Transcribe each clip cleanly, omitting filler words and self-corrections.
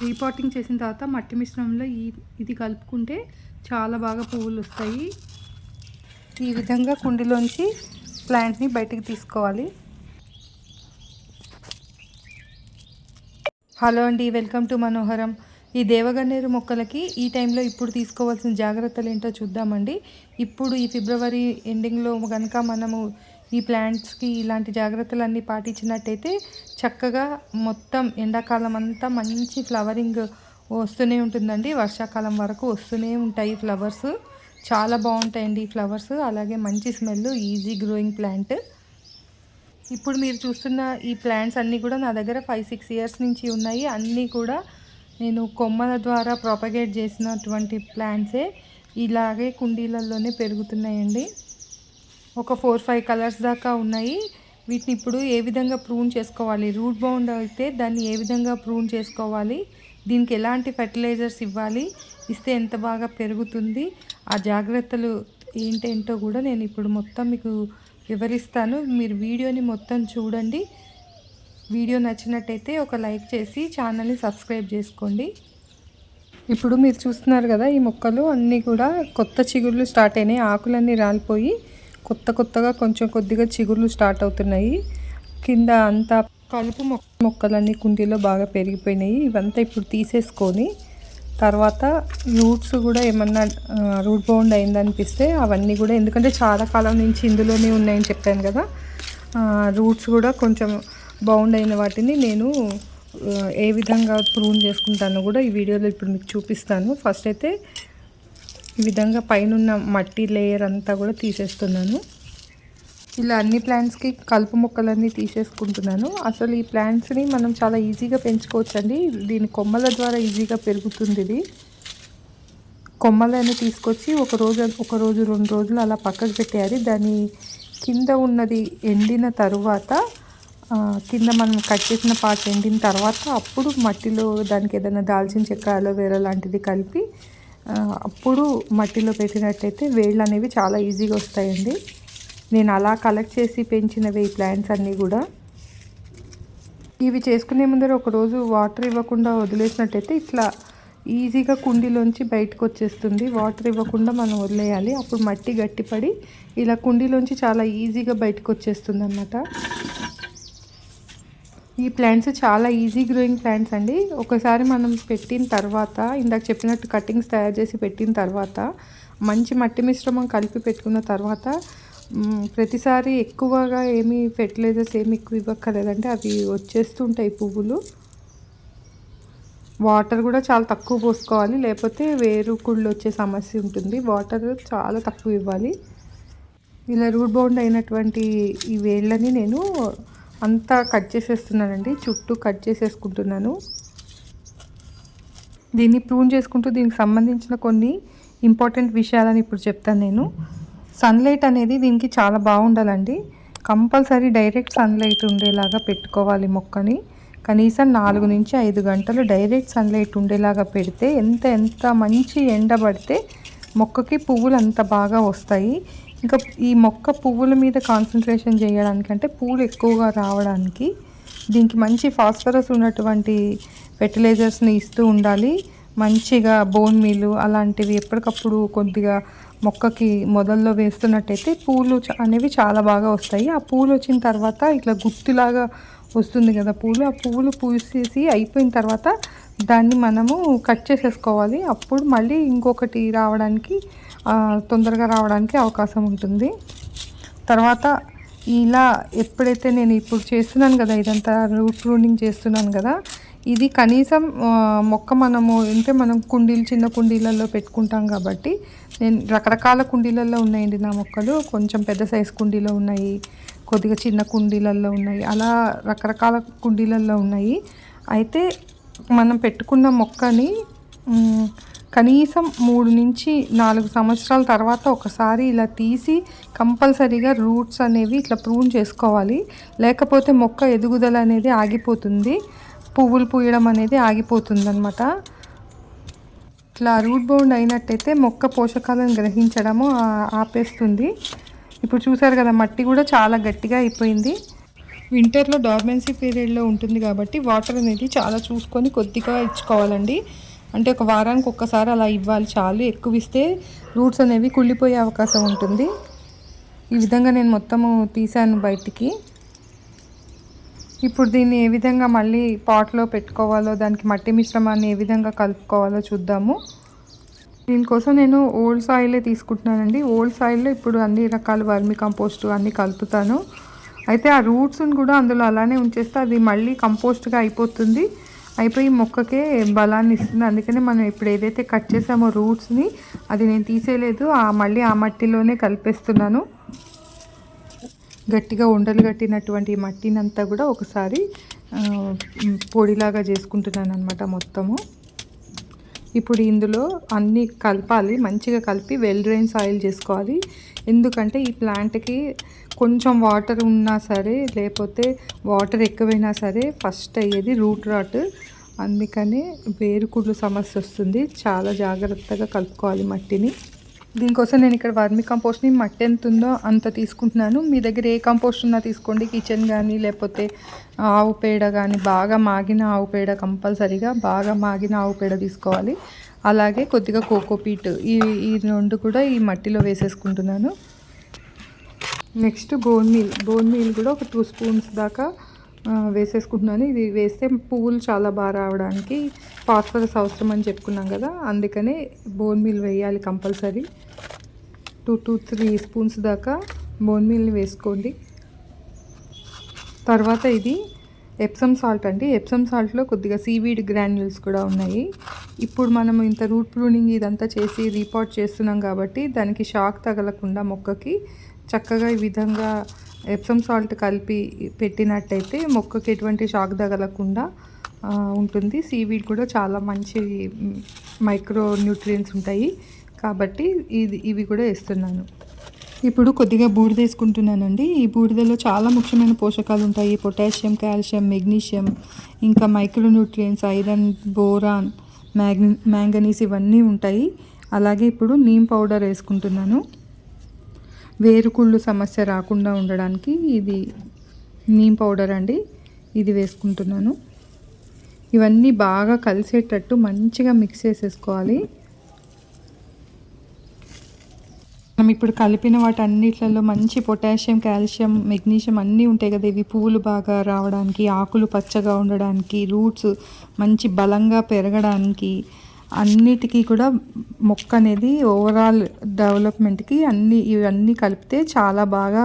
Repotting చేసిన తర్వాత మట్టి మిశ్రమంలో ఇది కలుపుకుంటే చాలా బాగా పువ్వులు వస్తాయి. ఈ విధంగా కుండీలోంచి ప్లాంట్ని బయటికి తీసుకోవాలి. హలో అండి, వెల్కమ్ టు మనోహరం. ఈ దేవగన్నేరు మొక్కలకి ఈ టైంలో ఇప్పుడు తీసుకోవాల్సిన జాగ్రత్తలు ఏంటో చూద్దామండి. ఇప్పుడు ఈ ఫిబ్రవరి ఎండింగ్లో కనుక మనము ఈ ప్లాంట్స్కి ఇలాంటి జాగ్రత్తలన్నీ పాటించినట్టయితే చక్కగా మొత్తం ఎండాకాలం అంతా మంచి ఫ్లవరింగ్ వస్తూనే ఉంటుందండి. వర్షాకాలం వరకు వస్తూనే ఉంటాయి ఫ్లవర్స్. చాలా బాగుంటాయండి ఈ ఫ్లవర్స్. అలాగే మంచి స్మెల్, ఈజీ గ్రోయింగ్ ప్లాంట్. ఇప్పుడు మీరు చూస్తున్న ఈ ప్లాంట్స్ అన్నీ కూడా నా దగ్గర 5-6 ఇయర్స్ నుంచి ఉన్నాయి. అన్నీ కూడా నేను కొమ్మల ద్వారా ప్రాపగేట్ చేసినటువంటి ప్లాంట్సే ఇలాగే కుండీలలోనే పెరుగుతున్నాయండి. ఒక 4-5 కలర్స్ దాకా ఉన్నాయి. వీటిని ఇప్పుడు ఏ విధంగా ప్రూన్ చేసుకోవాలి, రూట్ బౌండ్ అయితే దాన్ని ఏ విధంగా ప్రూన్ చేసుకోవాలి, దీనికి ఎలాంటి ఫెర్టిలైజర్స్ ఇవ్వాలి, ఇస్తే ఎంత బాగా పెరుగుతుంది, ఆ జాగ్రత్తలు ఏంటేంటో కూడా నేను ఇప్పుడు మొత్తం మీకు వివరిస్తాను. మీరు వీడియోని మొత్తం చూడండి. వీడియో నచ్చినట్టయితే ఒక లైక్ చేసి ఛానల్ని సబ్స్క్రైబ్ చేసుకోండి. ఇప్పుడు మీరు చూస్తున్నారు కదా, ఈ మొక్కలు అన్నీ కూడా కొత్త చిగుర్లు స్టార్ట్ అయినాయి. ఆకులన్నీ రాలిపోయి కొత్తగా కొంచెం కొద్దిగా చిగుర్లు స్టార్ట్ అవుతున్నాయి. కింద అంతా కలుపు మొక్కలన్నీ కుండీలో బాగా పెరిగిపోయినాయి. ఇవంతా ఇప్పుడు తీసేసుకొని తర్వాత రూట్స్ కూడా ఏమన్నా రూట్ బౌండ్ అయిందనిపిస్తే అవన్నీ కూడా, ఎందుకంటే చాలా కాలం నుంచి ఇందులోనే ఉన్నాయని చెప్పాను కదా, రూట్స్ కూడా కొంచెం బౌండ్ అయిన వాటిని నేను ఏ విధంగా ప్రూన్ చేసుకుంటానో కూడా ఈ వీడియోలో ఇప్పుడు మీకు చూపిస్తాను. ఫస్ట్ అయితే ఈ విధంగా పైన మట్టి లేయర్ అంతా కూడా తీసేస్తున్నాను. ఇలా అన్ని ప్లాంట్స్కి కలుపు మొక్కలన్నీ తీసేసుకుంటున్నాను. అసలు ఈ ప్లాంట్స్ని మనం చాలా ఈజీగా పెంచుకోవచ్చండి. దీని కొమ్మల ద్వారా ఈజీగా పెరుగుతుంది. ఇది కొమ్మలని తీసుకొచ్చి ఒక రోజు 2 రోజులు అలా పక్కకు పెట్టేయాలి. దాని కింద ఉన్నది ఎండిన తరువాత, కింద మనం కట్ చేసిన పార్ట్ ఎండిన తర్వాత అప్పుడు మట్టిలో దానికి ఏదైనా దాల్చిన చెక్క, అలోవెరా లాంటిది కలిపి అప్పుడు మట్టిలో పెట్టినట్టయితే వేళ్ళు అనేవి చాలా ఈజీగా వస్తాయండి. నేను అలా కలెక్ట్ చేసి పెంచినవి ఈ ప్లాంట్స్ అన్నీ కూడా. ఇవి చేసుకునే ముందర ఒకరోజు వాటర్ ఇవ్వకుండా వదిలేసినట్టయితే ఇట్లా ఈజీగా కుండీలోంచి బయటకు వచ్చేస్తుంది. వాటర్ ఇవ్వకుండా మనం వదిలేయాలి. అప్పుడు మట్టి గట్టిపడి ఇలా కుండీలోంచి చాలా ఈజీగా బయటకు వచ్చేస్తుంది అన్నమాట. ఈ ప్లాంట్స్ చాలా ఈజీ గ్రోయింగ్ ప్లాంట్స్ అండి. ఒకసారి మనం పెట్టిన తర్వాత, ఇందాక చెప్పినట్టు కటింగ్స్ తయారు చేసి పెట్టిన తర్వాత, మంచి మట్టి మిశ్రమం కలిపి పెట్టుకున్న తర్వాత ప్రతిసారి ఎక్కువగా ఏమీ ఫెర్టిలైజర్స్ ఏమి ఎక్కువ ఇవ్వక్కర్లేదంటే అవి వచ్చేస్తుంటాయి పువ్వులు. వాటర్ కూడా చాలా తక్కువ పోసుకోవాలి, లేకపోతే వేరుకుళ్ళు వచ్చే సమస్య ఉంటుంది. వాటర్ చాలా తక్కువ ఇవ్వాలి. ఇలా రూట్ బౌండ్ అయినటువంటి ఈ వేళ్ళని నేను అంతా కట్ చేసేస్తున్నానండి. చుట్టూ కట్ చేసేసుకుంటున్నాను. దీన్ని ప్రూన్ చేసుకుంటూ దీనికి సంబంధించిన కొన్ని ఇంపార్టెంట్ విషయాలని ఇప్పుడు చెప్తాను నేను. సన్లైట్ అనేది దీనికి చాలా బాగుండాలండి. కంపల్సరీ డైరెక్ట్ సన్లైట్ ఉండేలాగా పెట్టుకోవాలి మొక్కని. కనీసం 4 నుంచి 5 గంటలు డైరెక్ట్ సన్లైట్ ఉండేలాగా పెడితే ఎంత మంచి ఎండ పడితే మొక్కకి పువ్వులు అంత బాగా వస్తాయి. ఇంకా ఈ మొక్క పువ్వుల మీద కాన్సన్ట్రేషన్ చేయడానికంటే పూలు ఎక్కువగా రావడానికి దీనికి మంచి ఫాస్ఫరస్ ఉన్నటువంటి ఫెర్టిలైజర్స్ని ఇస్తూ ఉండాలి. మంచిగా బోన్ మీల్ అలాంటివి ఎప్పటికప్పుడు కొద్దిగా మొక్కకి మొదల్లో వేస్తున్నట్టయితే పూలు అనేవి చాలా బాగా వస్తాయి. ఆ పూలు వచ్చిన తర్వాత ఇట్లా గుత్తిలాగా వస్తుంది కదా పూలు. ఆ పూలు పూసేసి అయిపోయిన తర్వాత దాన్ని మనము కట్ చేసేసుకోవాలి. అప్పుడు మళ్ళీ ఇంకొకటి రావడానికి, తొందరగా రావడానికి అవకాశం ఉంటుంది. తర్వాత ఇలా ఎప్పుడైతే నేను ఇప్పుడు చేస్తున్నాను కదా, ఇదంతా రూట్ ప్రూనింగ్ చేస్తున్నాను కదా, ఇది కనీసం మొక్క మనం చిన్న కుండీలలో పెట్టుకుంటాం కాబట్టి, నేను రకరకాల కుండీలలో ఉన్నాయండి నా మొక్కలు. కొంచెం పెద్ద సైజు కుండీలో ఉన్నాయి, కొద్దిగా చిన్న కుండీలలో ఉన్నాయి, అలా రకరకాల కుండీలలో ఉన్నాయి. అయితే మనం పెట్టుకున్న మొక్కని కనీసం 3 నుంచి 4 సంవత్సరాల తర్వాత ఒకసారి ఇలా తీసి కంపల్సరీగా రూట్స్ అనేవి ఇట్లా ప్రూన్ చేసుకోవాలి. లేకపోతే మొక్క ఎదుగుదల అనేది ఆగిపోతుంది, పువ్వులు పూయడం అనేది ఆగిపోతుంది అన్నమాట. ఇట్లా రూట్ బౌండ్ అయినట్టయితే మొక్క పోషకాలను గ్రహించడము ఆపేస్తుంది. ఇప్పుడు చూసారు కదా, మట్టి కూడా చాలా గట్టిగా అయిపోయింది. వింటర్లో డార్మెన్సీ పీరియడ్లో ఉంటుంది కాబట్టి వాటర్ అనేది చాలా చూసుకొని కొద్దిగా ఇచ్చుకోవాలండి. అంటే ఒక వారానికి ఒక్కసారి అలా ఇవ్వాలి చాలు. ఎక్కువ ఇస్తే రూట్స్ అనేవి కుళ్ళిపోయే అవకాశం ఉంటుంది. ఈ విధంగా నేను మొత్తము తీసాను బయటికి. ఇప్పుడు దీన్ని ఏ విధంగా మళ్ళీ పాట్లో పెట్టుకోవాలో, దానికి మట్టి మిశ్రమాన్ని ఏ విధంగా కలుపుకోవాలో చూద్దాము. దీనికోసం నేను ఓల్డ్ సాయిలే తీసుకుంటున్నానండి. ఓల్డ్ సాయిల్లో ఇప్పుడు అన్ని రకాల వర్మి కంపోస్ట్ అన్నీ కలుపుతాను. అయితే ఆ రూట్స్ని కూడా అందులో అలానే ఉంచేస్తే అది మళ్ళీ కంపోస్ట్గా అయిపోయి మొక్కకే బలాన్ని ఇస్తుంది. అందుకని మనం ఇప్పుడు ఏదైతే కట్ చేసామో రూట్స్ని అది నేను తీసేయలేదు, మళ్ళీ ఆ మట్టిలోనే కలిపేస్తున్నాను. గట్టిగా ఉండలు కట్టినటువంటి మట్టిని అంతా కూడా ఒకసారి పొడిలాగా చేసుకుంటున్నాను అనమాట మొత్తము. ఇప్పుడు ఇందులో అన్నీ కలపాలి, మంచిగా కలిపి వెల్ డ్రైన్ సాయిల్ చేసుకోవాలి. ఎందుకంటే ఈ ప్లాంట్కి కొంచెం వాటర్ ఉన్నా సరే, లేకపోతే వాటర్ ఎక్కువైనా సరే ఫస్ట్ అయ్యేది రూట్ రాట్. అందుకని వేరుకుళ్ళు సమస్య వస్తుంది. చాలా జాగ్రత్తగా కలుపుకోవాలి మట్టిని. దీనికోసం నేను ఇక్కడ వర్మి కంపోస్ట్ని మట్టి ఎంత ఉందో అంత తీసుకుంటున్నాను. మీ దగ్గర ఏ కంపోస్ట్ ఉన్నా తీసుకోండి. కిచెన్ కానీ లేకపోతే ఆవు పేడ కానీ, బాగా మాగిన ఆవు పేడ, కంపల్సరీగా బాగా మాగిన ఆవు పేడ తీసుకోవాలి. అలాగే కొద్దిగా కోకోపీట్, ఈ రెండు కూడా ఈ మట్టిలో వేసేసుకుంటున్నాను. నెక్స్ట్ బోన్ మీల్ కూడా ఒక 2 స్పూన్స్ దాకా వేసేసుకుంటున్నాను. ఇది వేస్తే పువ్వులు చాలా బాగా రావడానికి ఫాస్ఫరస్ అవసరం అని చెప్పుకున్నాం కదా, అందుకనే బోన్ మీల్ వేయాలి కంపల్సరీ. 2 to 3 స్పూన్స్ దాకా బోన్ మీల్ని వేసుకోండి. తర్వాత ఇది ఎప్సమ్ సాల్ట్ అండి. ఎప్సమ్ సాల్ట్లో కొద్దిగా సీవీడ్ గ్రాన్యూల్స్ కూడా ఉన్నాయి. ఇప్పుడు మనం ఇంత రూట్ ప్రూనింగ్ ఇదంతా చేసి రీపాట్ చేస్తున్నాం కాబట్టి దానికి షాక్ తగలకుండా మొక్కకి చక్కగా ఈ విధంగా ఎప్సమ్ సాల్ట్ కలిపి పెట్టినట్టయితే మొక్కకి ఎటువంటి షాక్ తగలకుండా ఉంటుంది. సీవీడ్ కూడా చాలా మంచి మైక్రో న్యూట్రియంట్స్ ఉంటాయి కాబట్టి ఇవి కూడా వేస్తున్నాను. ఇప్పుడు కొద్దిగా బూడిద వేసుకుంటున్నానండి. ఈ బూడిదలో చాలా ముఖ్యమైన పోషకాలు ఉంటాయి. పొటాషియం, కాల్షియం, మెగ్నీషియం, ఇంకా micro nutrients, iron, boron, manganese ఇవన్నీ ఉంటాయి. అలాగే ఇప్పుడు నీమ్ పౌడర్ వేసుకుంటున్నాను. వేరుకుళ్ళు సమస్య రాకుండా ఉండడానికి ఇది నీమ్ పౌడర్ అండి, ఇది వేసుకుంటున్నాను. ఇవన్నీ బాగా కలిసేటట్టు మంచిగా మిక్స్ చేసేసుకోవాలి. మనం ఇప్పుడు కలిపిన వాటన్నిట్లలో మంచి పొటాషియం, కాల్షియం, మెగ్నీషియం అన్నీ ఉంటాయి కదా. ఇవి పువ్వులు బాగా రావడానికి, ఆకులు పచ్చగా ఉండడానికి, రూట్స్ మంచి బలంగా పెరగడానికి, అన్నిటికీ కూడా మొక్క అనేది ఓవరాల్ డెవలప్మెంట్కి ఇవన్నీ కలిపితే చాలా బాగా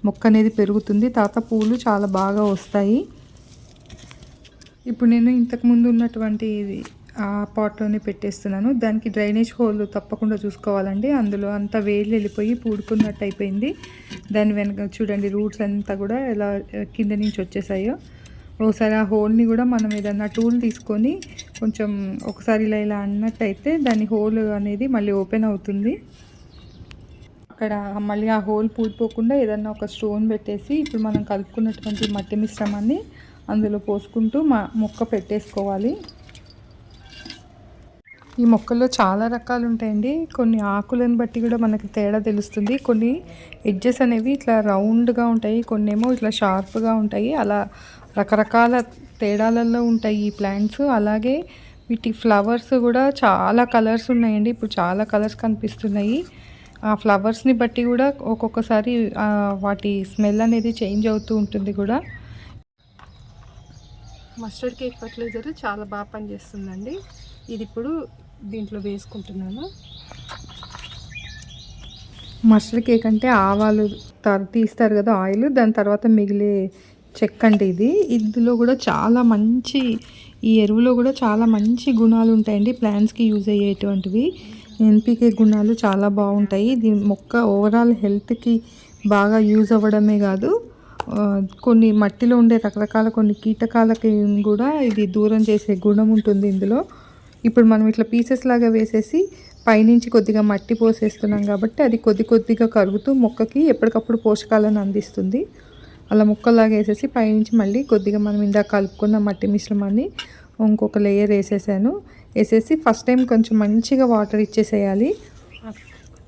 మొక్క అనేది పెరుగుతుంది. తర్వాత పూలు చాలా బాగా వస్తాయి. ఇప్పుడు నేను ఇంతకుముందు ఉన్నటువంటి ఆ పాట్లోనే పెట్టేస్తున్నాను. దానికి డ్రైనేజ్ హోల్ తప్పకుండా చూసుకోవాలండి. అందులో అంతా వేళ్ళు వెళ్ళిపోయి పూడుకున్నట్టు అయిపోయింది. దాని వెనక చూడండి రూట్స్ అంతా కూడా ఎలా కింద నుంచి వచ్చేసాయో. ఒకసారి ఆ హోల్ని కూడా మనం ఏదన్నా టూల్ తీసుకొని కొంచెం ఒకసారి ఇలా అన్నట్టయితే దాని హోల్ అనేది మళ్ళీ ఓపెన్ అవుతుంది. అక్కడ మళ్ళీ ఆ హోల్ పూడిపోకుండా ఏదన్నా ఒక స్టోన్ పెట్టేసి ఇప్పుడు మనం కలుపుకున్నటువంటి మట్టి మిశ్రమాన్ని అందులో పోసుకుంటూ మొక్క పెట్టేసుకోవాలి. ఈ మొక్కల్లో చాలా రకాలు ఉంటాయండి. కొన్ని ఆకులను బట్టి కూడా మనకి తేడా తెలుస్తుంది. కొన్ని ఎడ్జెస్ అనేవి ఇట్లా రౌండ్గా ఉంటాయి, కొన్ని ఏమో ఇట్లా షార్ప్గా ఉంటాయి. అలా రకరకాల తేడాలలో ఉంటాయి ఈ ప్లాంట్స్. అలాగే వీటి ఫ్లవర్స్ కూడా చాలా కలర్స్ ఉన్నాయండి. ఇప్పుడు చాలా కలర్స్ కనిపిస్తున్నాయి. ఆ ఫ్లవర్స్ని బట్టి కూడా ఒక్కొక్కసారి వాటి స్మెల్ అనేది చేంజ్ అవుతూ ఉంటుంది కూడా. మస్టర్డ్ కేక్ ఫర్టిలైజర్ చాలా బాగా పనిచేస్తుందండి. ఇది ఇప్పుడు దీంట్లో వేసుకుంటున్నాను. మస్టర్డ్ కేక్ అంటే ఆవాలు తీస్తారు కదా ఆయిల్, దాని తర్వాత మిగిలే చెక్క అండి ఇది. ఇందులో కూడా చాలా మంచి, ఈ ఎరువులో కూడా చాలా మంచి గుణాలు ఉంటాయండి. ప్లాంట్స్కి యూజ్ అయ్యేటువంటివి ఎన్పికే గుణాలు చాలా బాగుంటాయి. దీని మొక్క ఓవరాల్ హెల్త్కి బాగా యూజ్ అవ్వడమే కాదు, కొన్ని మట్టిలో ఉండే రకరకాల కొన్ని కీటకాలకి కూడా ఇది దూరం చేసే గుణం ఉంటుంది ఇందులో. ఇప్పుడు మనం ఇట్లా పీసెస్ లాగా వేసేసి పైనుంచి కొద్దిగా మట్టి పోసేస్తున్నాం కాబట్టి అది కొద్దిగా కరుగుతూ మొక్కకి ఎప్పటికప్పుడు పోషకాలను అందిస్తుంది. అలా ముక్కలాగా వేసేసి పైనుంచి మళ్ళీ కొద్దిగా మనం ఇందాక కలుపుకున్న మట్టి మిశ్రమాన్ని ఇంకొక లేయర్ వేసేసి ఫస్ట్ టైం కొంచెం మంచిగా వాటర్ ఇచ్చేసేయాలి.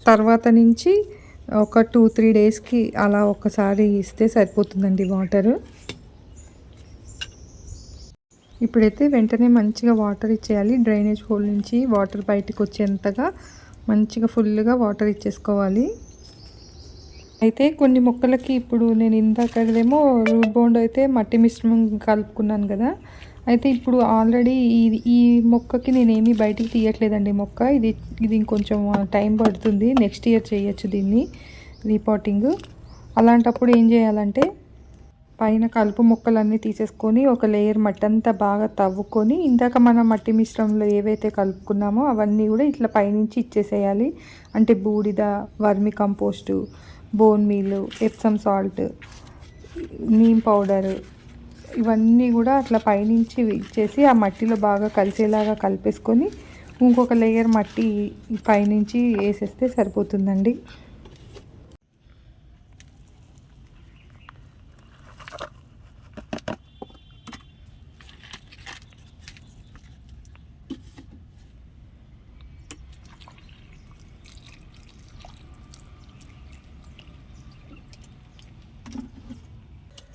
తర్వాత నుంచి ఒక 2-3 డేస్కి అలా ఒక్కసారి ఇస్తే సరిపోతుందండి వాటరు. ఇప్పుడైతే వెంటనే మంచిగా వాటర్ ఇచ్చేయాలి. డ్రైనేజ్ హోల్ నుంచి వాటర్ బయటకు వచ్చేంతగా మంచిగా ఫుల్గా వాటర్ ఇచ్చేసుకోవాలి. అయితే కొన్ని మొక్కలకి ఇప్పుడు నేను ఇందాకదేమో రూట్ బౌండ్ అయితే మట్టి మిశ్రమం కలుపుకున్నాను కదా. అయితే ఇప్పుడు ఆల్రెడీ ఈ మొక్కకి నేనేమీ బయటికి తీయట్లేదండి మొక్క. ఇది ఇంకొంచెం టైం పడుతుంది. నెక్స్ట్ ఇయర్ చేయొచ్చు దీన్ని రీపాటింగ్. అలాంటప్పుడు ఏం చేయాలంటే పైన కలుపు మొక్కలన్నీ తీసేసుకొని ఒక లేయర్ మట్టి అంతా బాగా తవ్వుకొని ఇందాక మనం మట్టి మిశ్రమంలో ఏవైతే కలుపుకున్నామో అవన్నీ కూడా ఇట్లా పైనుంచి ఇచ్చేసేయాలి. అంటే బూడిద, vermicompost, bone meal, Epsom salt, neem powder ఇవన్నీ కూడా అట్లా పైనుంచి ఇచ్చేసి ఆ మట్టిలో బాగా కలిసేలాగా కలిపేసుకొని ఇంకొక లేయర్ మట్టి పైనుంచి వేసేస్తే సరిపోతుందండి.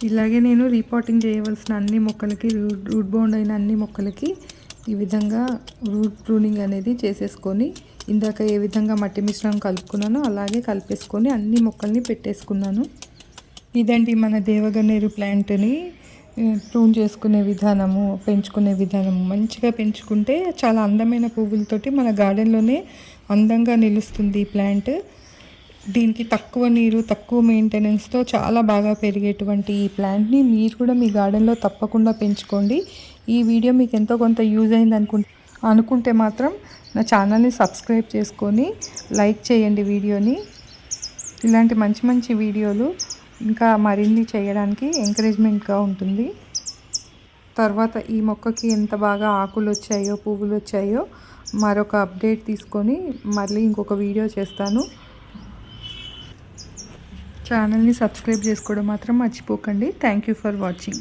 ఇలాగే నేను రీపాటింగ్ చేయవలసిన అన్ని మొక్కలకి రూట్ బౌండ్ అయిన అన్ని మొక్కలకి ఈ విధంగా రూట్ ప్రూనింగ్ అనేది చేసేసుకొని ఇందాక ఏ విధంగా మట్టి మిశ్రమం కలుపుకున్నానో అలాగే కలిపేసుకొని అన్ని మొక్కల్ని పెట్టేసుకున్నాను. ఇదండి మన దేవగన్నేరు ప్లాంట్ని ప్రూన్ చేసుకునే విధానము, పెంచుకునే విధానము. మంచిగా పెంచుకుంటే చాలా అందమైన పువ్వులతోటి మన గార్డెన్లోనే అందంగా నిలుస్తుంది ఈ ప్లాంట్. దీనికి తక్కువ నీరు, తక్కువ మెయింటెనెన్స్తో చాలా బాగా పెరిగేటువంటి ఈ ప్లాంట్ని మీరు కూడా మీ గార్డెన్లో తప్పకుండా పెంచుకోండి. ఈ వీడియో మీకు ఎంతో కొంత యూజ్ అయింది అనుకుంటే మాత్రం నా ఛానల్ని సబ్స్క్రైబ్ చేసుకొని లైక్ చేయండి వీడియోని. ఇలాంటి మంచి మంచి వీడియోలు ఇంకా మరిన్ని చేయడానికి ఎంకరేజ్మెంట్గా ఉంటుంది. తర్వాత ఈ మొక్కకి ఎంత బాగా ఆకులు వచ్చాయో, పువ్వులు వచ్చాయో మరొక అప్డేట్ తీసుకొని మళ్ళీ ఇంకొక వీడియో చేస్తాను. ఛానల్ని సబ్స్క్రైబ్ చేసుకోవడం మాత్రం మర్చిపోకండి. Thank you for watching.